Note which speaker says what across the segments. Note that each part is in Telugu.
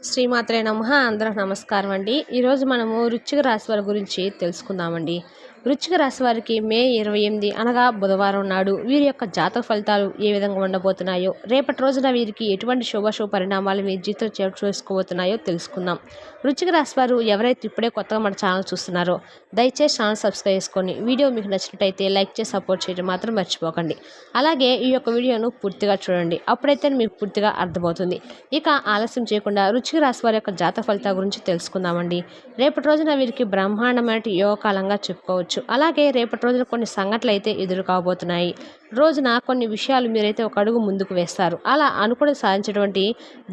Speaker 1: శ్రీమాత్రే నమః. అందరికి నమస్కారం అండి. ఈరోజు మనము వృశ్చిక రాశి వారి గురించి తెలుసుకుందామండి. వృశ్చిక రాశి వారికి మే 28 అనగా బుధవారం నాడు వీరి యొక్క జాతక ఫలితాలు ఏ విధంగా ఉండబోతున్నాయో, రేపటి రోజున వీరికి ఎటువంటి శుభ పరిణామాలు మీ జీవితం చోటు చేసుకోబోతున్నాయో తెలుసుకుందాం. వృశ్చిక రాశి వారు ఎవరైతే ఇప్పుడే కొత్తగా మన ఛానల్ చూస్తున్నారో దయచేసి ఛానల్ సబ్స్క్రైబ్ చేసుకొని వీడియో మీకు నచ్చినట్టయితే లైక్ చేసి సపోర్ట్ చేయడం మాత్రం మర్చిపోకండి. అలాగే ఈ యొక్క వీడియోను పూర్తిగా చూడండి, అప్పుడైతే మీకు పూర్తిగా అర్థమవుతుంది. ఇక ఆలస్యం చేయకుండా వృశ్చిక రాశి వారి యొక్క జాతక ఫలితాల గురించి తెలుసుకుందామండి. రేపటి రోజున వీరికి బ్రహ్మాండమైన యోగకాలంగా చెప్పుకోవచ్చు. అలాగే రేపటి రోజున కొన్ని సంఘటనలు అయితే ఎదురు కాబోతున్నాయి. రోజున కొన్ని విషయాలు మీరైతే ఒక అడుగు ముందుకు వేస్తారు. అలా అనుకుని సాధించేటువంటి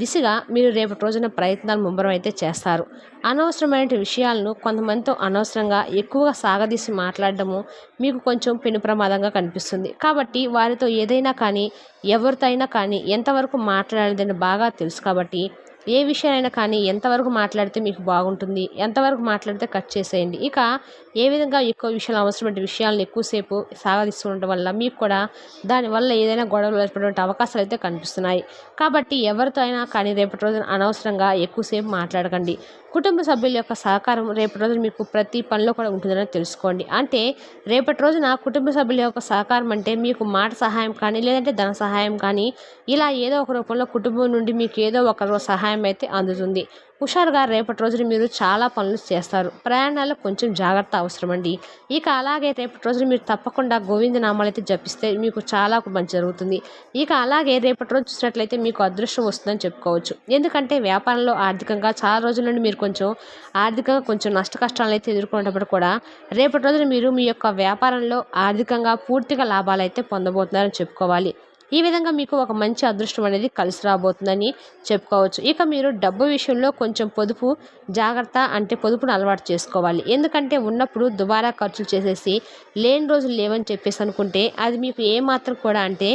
Speaker 1: దిశగా మీరు రేపటి రోజున ప్రయత్నాలు ముమ్మరం అయితే చేస్తారు. అనవసరమైన విషయాలను కొంతమందితో అనవసరంగా ఎక్కువగా సాగదీసి మాట్లాడడము మీకు కొంచెం పెను ప్రమాదంగా కనిపిస్తుంది. కాబట్టి వారితో ఏదైనా కానీ ఎవరితో అయినా కానీ ఎంతవరకు మాట్లాడేదని బాగా తెలుసు. కాబట్టి ఏ విషయాలైనా కానీ ఎంతవరకు మాట్లాడితే మీకు బాగుంటుంది, ఎంతవరకు మాట్లాడితే కట్ చేసేయండి. ఇక ఏ విధంగా ఎక్కువ విషయాలు అవసరమైన విషయాలను ఎక్కువసేపు సాగదీస్తుండటం వల్ల మీకు కూడా దానివల్ల ఏదైనా గొడవలు ఏర్పడేటువంటి అవకాశాలు అయితే కనిపిస్తున్నాయి. కాబట్టి ఎవరితో అయినా కానీ రేపటి రోజున అనవసరంగా ఎక్కువసేపు మాట్లాడకండి. కుటుంబ సభ్యుల యొక్క సహకారం రేపటి రోజున మీకు ప్రతి పనిలో కూడా ఉంటుందని తెలుసుకోండి. అంటే రేపటి రోజున కుటుంబ సభ్యుల యొక్క సహకారం అంటే మీకు మాట సహాయం కానీ, లేదంటే ధన సహాయం కానీ, ఇలా ఏదో ఒక రూపంలో కుటుంబం నుండి మీకు ఏదో ఒక సహాయం అయితే అందుతుంది. హుషారుగా రేపటి రోజున మీరు చాలా పనులు చేస్తారు. ప్రయాణాల్లో కొంచెం జాగ్రత్త అవసరమండి. ఇక అలాగే రేపటి రోజున మీరు తప్పకుండా గోవింద నామాలు అయితే జపిస్తే మీకు చాలా మంచి జరుగుతుంది. ఇక అలాగే రేపటి రోజు చూసినట్లయితే మీకు అదృష్టం వస్తుందని చెప్పుకోవచ్చు. ఎందుకంటే వ్యాపారంలో ఆర్థికంగా చాలా రోజుల నుండి మీరు ఆర్థికంగా కొంచెం నష్ట కష్టాలను అయితే ఎదుర్కొనేటప్పుడు కూడా రేపటి రోజున మీరు మీ యొక్క వ్యాపారంలో ఆర్థికంగా పూర్తిగా లాభాలు అయితే పొందబోతున్నారని చెప్పుకోవాలి. ఈ విధంగా మీకు ఒక మంచి అదృష్టం అనేది కలిసి రాబోతుందని చెప్పుకోవచ్చు. ఇక మీరు డబ్బు విషయంలో కొంచెం జాగ్రత్త అంటే పొదుపును అలవాటు చేసుకోవాలి. ఎందుకంటే ఉన్నప్పుడు దుబారా ఖర్చులు చేసేసి లేని రోజులు లేవని చెప్పేసి అనుకుంటే అది మీకు ఏమాత్రం కూడా అంటే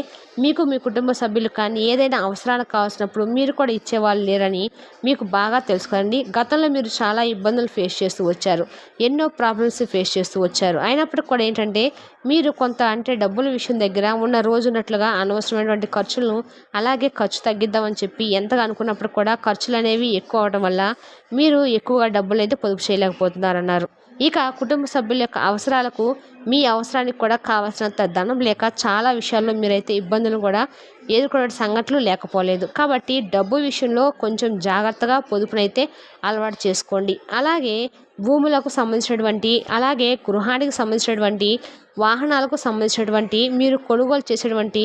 Speaker 1: మీకు మీ కుటుంబ సభ్యులు కానీ ఏదైనా అవసరాలకు కావాల్సినప్పుడు మీరు కూడా ఇచ్చేవాళ్ళు లేరని మీకు బాగా తెలుసుకోండి. గతంలో మీరు చాలా ఇబ్బందులు ఫేస్ చేస్తూ వచ్చారు, ఎన్నో ప్రాబ్లమ్స్ ఫేస్ చేస్తూ వచ్చారు. అయినప్పటికీ కూడా ఏంటంటే మీరు కొంత అంటే డబ్బుల విషయం దగ్గర ఉన్న రోజు ఉన్నట్లుగా అనవసరమైనటువంటి ఖర్చులను అలాగే ఖర్చు తగ్గిద్దామని చెప్పి ఎంతగా అనుకున్నప్పుడు కూడా ఖర్చులు అనేవి ఎక్కువ అవడం వల్ల మీరు ఎక్కువగా డబ్బులు అయితే పొదుపు చేయలేకపోతున్నారన్నారు. ఇక కుటుంబ సభ్యుల యొక్క అవసరాలకు మీ అవసరానికి కూడా కావాల్సినంత ధనం లేక చాలా విషయాల్లో మీరైతే ఇబ్బందులు కూడా ఎదుర్కొనే సంఘటనలు లేకపోలేదు. కాబట్టి డబ్బు విషయంలో కొంచెం జాగ్రత్తగా పొదుపునైతే అలవాటు చేసుకోండి. అలాగే భూములకు సంబంధించినటువంటి అలాగే గృహానికి సంబంధించినటువంటి వాహనాలకు సంబంధించినటువంటి మీరు కొనుగోలు చేసేటువంటి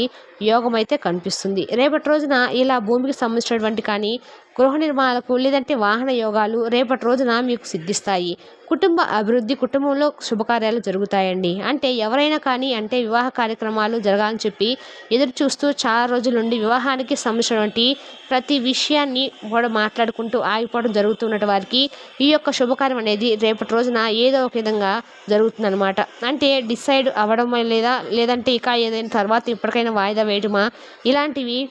Speaker 1: యోగం అయితే కనిపిస్తుంది. రేపటి రోజున ఇలా భూమికి సంబంధించినటువంటి కానీ గృహ నిర్మాణాలకు లేదంటే వాహన యోగాలు రేపటి రోజున మీకు సిద్ధిస్తాయి. కుటుంబ అభివృద్ధి, కుటుంబంలో శుభకార్యాలు జరుగుతాయండి. అంటే ఎవరైనా కానీ అంటే వివాహ కార్యక్రమాలు జరగాలని చెప్పి ఎదురు చూస్తూ చాలా రోజుల నుండి వివాహానికి సంబంధించినటువంటి ప్రతి విషయాన్ని కూడా మాట్లాడుకుంటూ ఆగిపోవడం జరుగుతున్నటువంటి వారికి ఈ యొక్క శుభకార్యం అనేది రేపటి రోజున ఏదో ఒక విధంగా జరుగుతుందన్నమాట. అంటే డిసైడ్ అవ్వడం లేదంటే ఇక ఏదైనా తర్వాత ఇప్పటికైనా వాయిదా వేయడమా ఇలాంటివి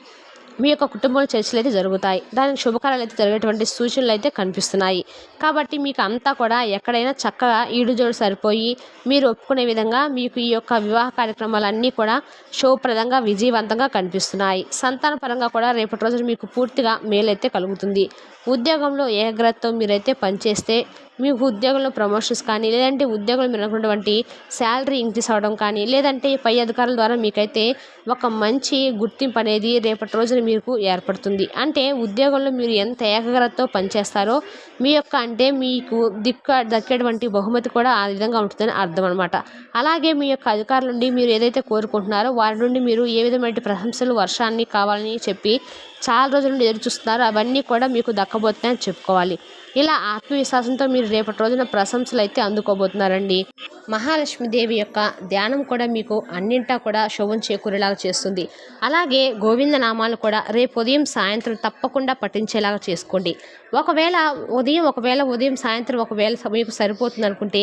Speaker 1: మీ యొక్క కుటుంబంలో చర్చలు అయితే జరుగుతాయి. దానికి శుభకార్యాలు అయితే జరిగేటువంటి సూచనలు అయితే కనిపిస్తున్నాయి. కాబట్టి మీకు అంతా కూడా ఎక్కడైనా చక్కగా ఈడుజోడు సరిపోయి మీరు ఒప్పుకునే విధంగా మీకు ఈ యొక్క వివాహ కార్యక్రమాలన్నీ కూడా శుభప్రదంగా విజయవంతంగా కనిపిస్తున్నాయి. సంతాన పరంగా కూడా రేపటి రోజున మీకు పూర్తిగా మేలైతే కలుగుతుంది. ఉద్యోగంలో ఏకాగ్రతతో మీరైతే పనిచేస్తే మీకు ఉద్యోగంలో ప్రమోషన్స్ కానీ లేదంటే ఉద్యోగంలో మీరు అనుకున్నటువంటి శాలరీ ఇంక్రీస్ అవ్వడం కానీ లేదంటే పై అధికారుల ద్వారా మీకైతే ఒక మంచి గుర్తింపు అనేది రేపటి రోజున మీకు ఏర్పడుతుంది. అంటే ఉద్యోగంలో మీరు ఎంత ఏకాగ్రతతో పనిచేస్తారో మీ యొక్క అంటే మీకు దక్కేటువంటి బహుమతి కూడా ఆ విధంగా ఉంటుందని అర్థం అనమాట. అలాగే మీ యొక్క అధికారుల నుండి మీరు ఏదైతే కోరుకుంటున్నారో వారి నుండి మీరు ఏ విధమైన ప్రశంసలు వర్షాన్ని కావాలని చెప్పి చాలా రోజుల నుండి ఎదురు చూస్తున్నారు, అవన్నీ కూడా మీకు దక్కబోతున్నాయని చెప్పుకోవాలి. ఇలా ఆత్మవిశ్వాసంతో మీరు రేపటి రోజున ప్రశంసలు అయితే అందుకోబోతున్నారండి. మహాలక్ష్మీదేవి యొక్క ధ్యానం కూడా మీకు అన్నింటా కూడా శుభం చేకూరేలాగా చేస్తుంది. అలాగే గోవింద నామాలు కూడా రేపు ఉదయం సాయంత్రం తప్పకుండా పఠించేలాగా చేసుకోండి. ఒకవేళ ఉదయం సాయంత్రం ఒకవేళ మీకు సరిపోతుంది అనుకుంటే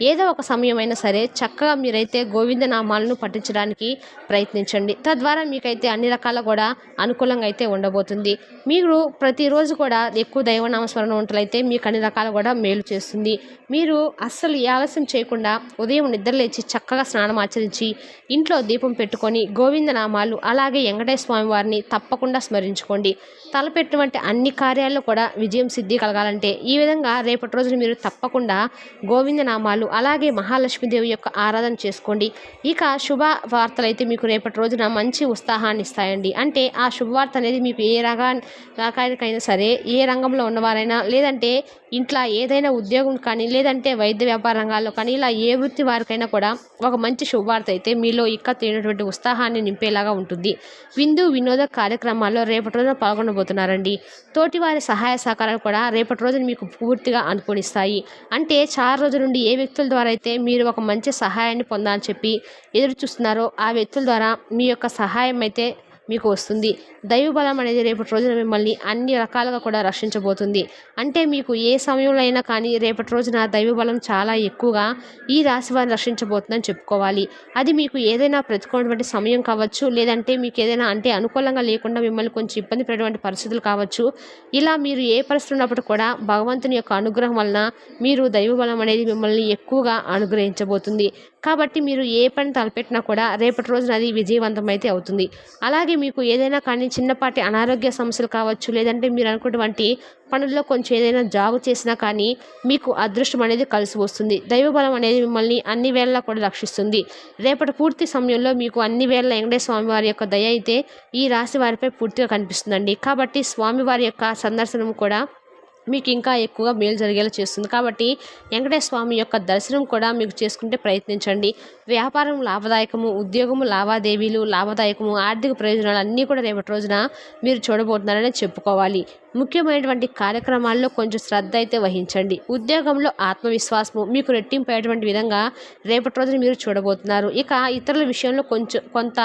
Speaker 1: ఏదో ఒక సమయం అయినా సరే చక్కగా మీరైతే గోవింద నామాలను పఠించడానికి ప్రయత్నించండి. తద్వారా మీకైతే అన్ని రకాల కూడా అనుకూలంగా అయితే ఉండబోతుంది. మీరు ప్రతిరోజు కూడా ఎక్కువ దైవనామస్మరణ ఉంటలైతే మీకు అన్ని రకాలు కూడా మేలు చేస్తుంది. మీరు అస్సలు ఆలస్యం చేయకుండా ఉదయం నిద్రలేచి చక్కగా స్నానం ఆచరించి ఇంట్లో దీపం పెట్టుకొని గోవింద నామాలు అలాగే వెంకటేశ్వర స్వామి వారిని తప్పకుండా స్మరించుకోండి. తలపెట్టినటువంటి అన్ని కార్యాల్లో కూడా విజయం సిద్ధి కలగాలంటే ఈ విధంగా రేపటి రోజున మీరు తప్పకుండా గోవిందనామాలు అలాగే మహాలక్ష్మీదేవి యొక్క ఆరాధన చేసుకోండి. ఇక శుభ వార్తలు అయితే మీకు రేపటి రోజున మంచి ఉత్సాహాన్ని ఇస్తాయండి. అంటే ఆ శుభవార్త అనేది మీకు ఏ రకానికైనా సరే, ఏ రంగంలో ఉన్నవారైనా, లేదంటే ఇంట్లో ఏదైనా ఉద్యోగం కానీ, లేదంటే వైద్య వ్యాపార రంగాల్లో కానీ, ఇలా ఏ వృత్తి వారికైనా కూడా ఒక మంచి శుభవార్త అయితే మీలో ఇక్క తేనటువంటి ఉత్సాహాన్ని నింపేలాగా ఉంటుంది. వినోద కార్యక్రమాల్లో రేపటి రోజున పాల్గొనబోతున్నారండి. తోటి వారి సహాయ సహకారాలు కూడా రేపటి రోజున మీకు పూర్తిగా అనుకూలిస్తాయి. అంటే చాలా రోజుల నుండి ఏ వ్యక్తుల ద్వారా అయితే మీరు ఒక మంచి సహాయాన్ని పొందాలని చెప్పి ఎదురు చూస్తున్నారో ఆ వ్యక్తుల ద్వారా మీ యొక్క సహాయం అయితే మీకు వస్తుంది. దైవబలం అనేది రేపటి రోజున మిమ్మల్ని అన్ని రకాలుగా కూడా రక్షించబోతుంది. అంటే మీకు ఏ సమయంలో అయినా కానీ రేపటి రోజున దైవబలం చాలా ఎక్కువగా ఈ రాశి వారిని రక్షించబోతుందని చెప్పుకోవాలి. అది మీకు ఏదైనా ప్రతికూలటువంటి సమయం కావచ్చు, లేదంటే మీకు ఏదైనా అంటే అనుకూలంగా లేకుండా మిమ్మల్ని కొంచెం ఇబ్బంది పడేటువంటి పరిస్థితులు కావచ్చు. ఇలా మీరు ఏ పరిస్థితి ఉన్నప్పుడు కూడా భగవంతుని యొక్క అనుగ్రహం వలన మీరు దైవబలం అనేది మిమ్మల్ని ఎక్కువగా అనుగ్రహించబోతుంది. కాబట్టి మీరు ఏ పని తలపెట్టినా కూడా రేపటి రోజున అది విజయవంతం అయితే అవుతుంది. అలాగే మీకు ఏదైనా కానీ చిన్నపాటి అనారోగ్య సమస్యలు కావచ్చు, లేదంటే మీరు అనుకున్నటువంటి పనుల్లో కొంచెం ఏదైనా జాబు చేసినా కానీ మీకు అదృష్టం అనేది కలిసి వస్తుంది. దైవబలం అనేది మిమ్మల్ని అన్ని వేళలా కూడా రక్షిస్తుంది. రేపటి పూర్తి సమయంలో మీకు అన్ని వేళ వెంకటేశ్వర స్వామి వారి యొక్క దయ అయితే ఈ రాశి వారిపై పూర్తిగా కనిపిస్తుందండి. కాబట్టి స్వామివారి యొక్క సందర్శనం కూడా మీకు ఇంకా ఎక్కువగా మేలు జరిగేలా చేస్తుంది. కాబట్టి వెంకటేశ్వర స్వామి యొక్క దర్శనం కూడా మీకు చేసుకుంటే ప్రయత్నించండి. వ్యాపారం లాభదాయకము, ఉద్యోగము లావాదేవీలు లాభదాయకము, ఆర్థిక ప్రయోజనాలు అన్నీ కూడా రేపటి రోజున మీరు చూడబోతున్నారని చెప్పుకోవాలి. ముఖ్యమైనటువంటి కార్యక్రమాల్లో కొంచెం శ్రద్ధ అయితే వహించండి. ఉద్యోగంలో ఆత్మవిశ్వాసము మీకు రెట్టింపేటువంటి విధంగా రేపటి రోజున మీరు చూడబోతున్నారు. ఇక ఇతరుల విషయంలో కొంత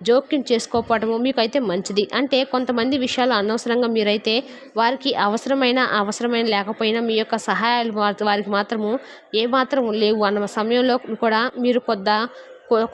Speaker 1: జోక్యం చేసుకోకపోవటము మీకైతే మంచిది. అంటే కొంతమంది విషయాలు అనవసరంగా మీరైతే వారికి అవసరమైన లేకపోయినా మీ యొక్క సహాయాలు వారికి మాత్రము ఏమాత్రం లేవు అన్న సమయంలో కూడా మీరు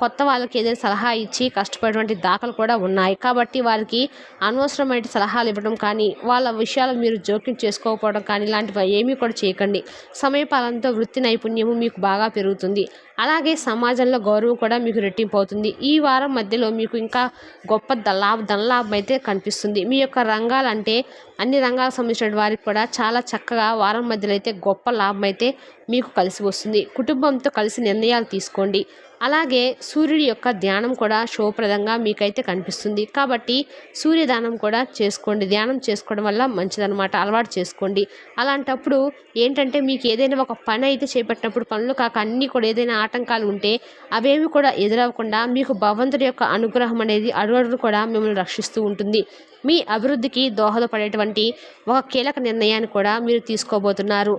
Speaker 1: కొత్త వాళ్ళకి ఏదైనా సలహా ఇచ్చి కష్టపడేటువంటి దాఖలు కూడా ఉన్నాయి. కాబట్టి వారికి అనవసరమైన సలహాలు ఇవ్వడం కానీ, వాళ్ళ విషయాలు మీరు జోక్యం చేసుకోకపోవడం కానీ ఇలాంటివి ఏమీ కూడా చేయకండి. సమయపాలనతో వృత్తి నైపుణ్యము మీకు బాగా పెరుగుతుంది. అలాగే సమాజంలో గౌరవం కూడా మీకు రెట్టింపు అవుతుంది. ఈ వారం మధ్యలో మీకు ఇంకా గొప్ప ధనలాభం అయితే కనిపిస్తుంది. మీ యొక్క రంగాలంటే అన్ని రంగాలకు సంబంధించిన వారికి కూడా చాలా చక్కగా వారం మధ్యలో అయితే గొప్ప లాభం అయితే మీకు కలిసి వస్తుంది. కుటుంబంతో కలిసి నిర్ణయాలు తీసుకోండి. అలాగే సూర్యుడి యొక్క ధ్యానం కూడా శుభప్రదంగా మీకైతే కనిపిస్తుంది. కాబట్టి సూర్యదానం కూడా చేసుకోండి. ధ్యానం చేసుకోవడం వల్ల మంచిదన్నమాట, అలవాటు చేసుకోండి. అలాంటప్పుడు ఏంటంటే మీకు ఏదైనా ఒక పని అయితే చేపట్టినప్పుడు పనులు కాక అన్నీ కూడా ఏదైనా ఆటంకాలు ఉంటే అవేవి కూడా ఎదురవ్వకుండా మీకు భగవంతుడి యొక్క అనుగ్రహం అనేది అడుగడుగు కూడా మిమ్మల్ని రక్షిస్తూ ఉంటుంది. మీ అభివృద్ధికి దోహదపడేటువంటి ఒక కీలక నిర్ణయాన్ని కూడా మీరు తీసుకోబోతున్నారు.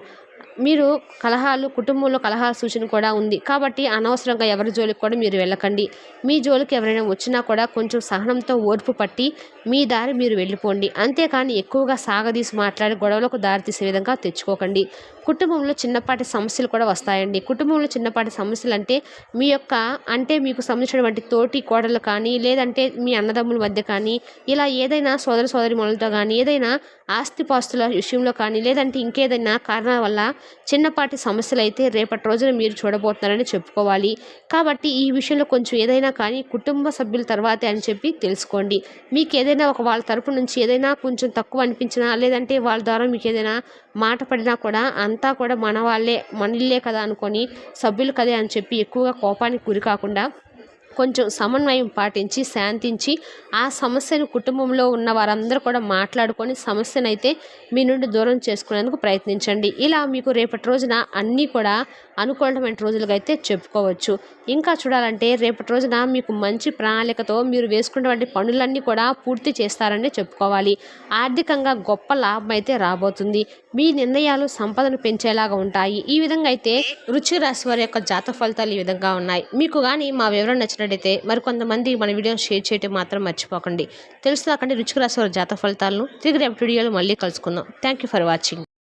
Speaker 1: మీరు కుటుంబంలో కలహాల సూచన కూడా ఉంది. కాబట్టి అనవసరంగా ఎవరి జోలికి కూడా మీరు వెళ్ళకండి. మీ జోలికి ఎవరైనా వచ్చినా కూడా కొంచెం సహనంతో ఓర్పు పట్టి మీ దారి మీరు వెళ్ళిపోండి. అంతేకాని ఎక్కువగా సాగదీసి మాట్లాడి గొడవలకు దారితీసే విధంగా తెచ్చుకోకండి. కుటుంబంలో చిన్నపాటి సమస్యలు కూడా వస్తాయండి. కుటుంబంలో చిన్నపాటి సమస్యలు అంటే మీకు సంబంధించినటువంటి తోటి కోడలు కానీ, లేదంటే మీ అన్నదమ్ముల మధ్య కానీ, ఇలా ఏదైనా సోదరిమణులతో కానీ, ఏదైనా ఆస్తిపాస్తుల విషయంలో కానీ, లేదంటే ఇంకేదైనా కారణాల వల్ల చిన్నపాటి సమస్యలు అయితే రేపటి రోజున మీరు చూడబోతున్నారని చెప్పుకోవాలి. కాబట్టి ఈ విషయంలో కొంచెం ఏదైనా కానీ కుటుంబ సభ్యుల తర్వాతే అని చెప్పి తెలుసుకోండి. మీకు ఏదైనా వాళ్ళ తరపు నుంచి ఏదైనా కొంచెం తక్కువ అనిపించినా, లేదంటే వాళ్ళ ద్వారా మీకు ఏదైనా మాట పడినా కూడా అంతా కూడా మన ఇల్లే కదా అనుకొని సభ్యులు కదే అని చెప్పి ఎక్కువగా కోపానికి గురి కాకుండా కొంచెం సమన్వయం పాటించి శాంతించి ఆ సమస్యను కుటుంబంలో ఉన్న వారందరూ కూడా మాట్లాడుకొని సమస్యనైతే మీ నుండి దూరం చేసుకునేందుకు ప్రయత్నించండి. ఇలా మీకు రేపటి రోజున అన్నీ కూడా అనుకూలమైన రోజులుగా అయితే చెప్పుకోవచ్చు. ఇంకా చూడాలంటే రేపటి రోజున మీకు మంచి ప్రణాళికతో మీరు వేసుకున్నటువంటి పనులన్నీ కూడా పూర్తి చేస్తారని చెప్పుకోవాలి. ఆర్థికంగా గొప్ప లాభం అయితే రాబోతుంది. మీ నిర్ణయాలు సంపదను పెంచేలాగా ఉంటాయి. ఈ విధంగా అయితే వృశ్చిక రాశి వారి యొక్క జాతక ఫలితాలు ఈ విధంగా ఉన్నాయి. మీకు కానీ మా వివరణ నచ్చినట్టయితే మరికొంతమంది మన వీడియోని షేర్ చేయడం మాత్రం మర్చిపోకండి. తెలుసుదాకండి వృశ్చిక రాశి వారి జాతక ఫలితాలను తిరిగి రేపటి వీడియోలో మళ్ళీ కలుసుకుందాం. Thank you for watching.